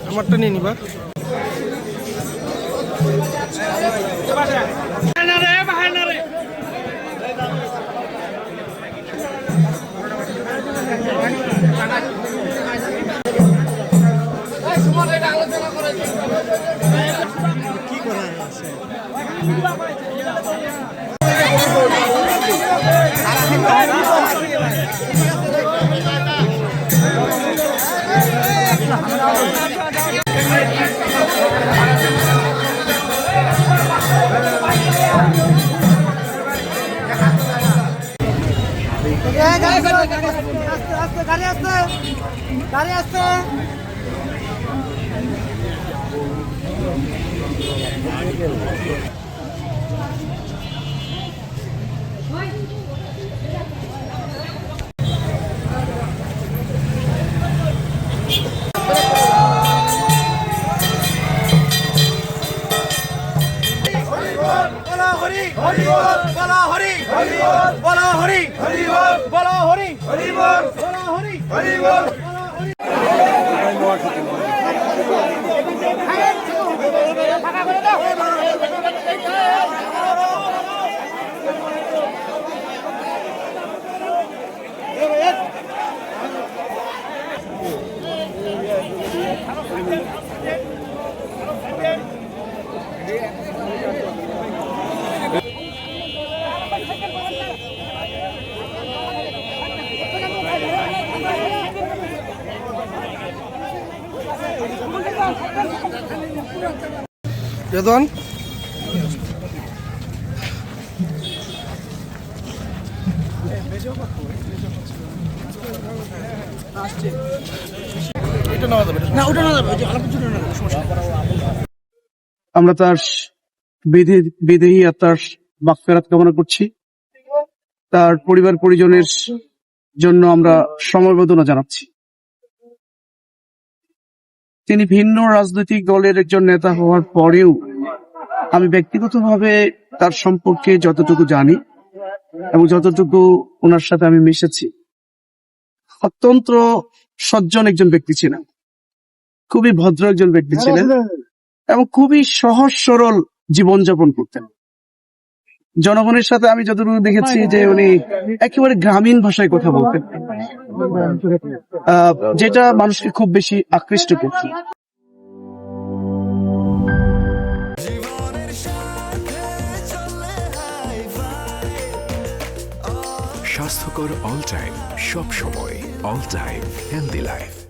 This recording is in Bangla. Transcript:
আমারটা নিয়ে নিবা। কি করা আছে? গাড়ি আসছে। বলা হরি হরি বল, বলা হরি হরি বল, বলা হরি হরি বল, বলা হরি হরি বল, বলা হরি হরি বল। বেদন আমরা তার বিদেহী আত্মার মাগফিরাত কামনা করছি। তার পরিবার পরিজনের জন্য আমরা সমবেদনা জানাচ্ছি। তিনি ভিন্ন রাজনৈতিক দলের একজন নেতা হওয়ার পরেও আমি ব্যক্তিগতভাবে তার সম্পর্কে যতটুকু জানি এবং যতটুকু ওনার সাথে আমি মিশেছি, অত্যন্ত সজ্জন একজন ব্যক্তি ছিলেন, খুবই ভদ্র একজন ব্যক্তি ছিলেন এবং খুবই সহজ সরল জীবনযাপন করতেন। জনগণের সাথে আমি যতটুকু দেখেছি যে উনি একেবারে গ্রামীণ ভাষায় কথা বলতেন, যেটা মানুষকে খুব বেশি আকৃষ্ট করত। স্বাস্থ্যকর অল টাইম, সব সময় অল টাইম হেলদি লাইফ।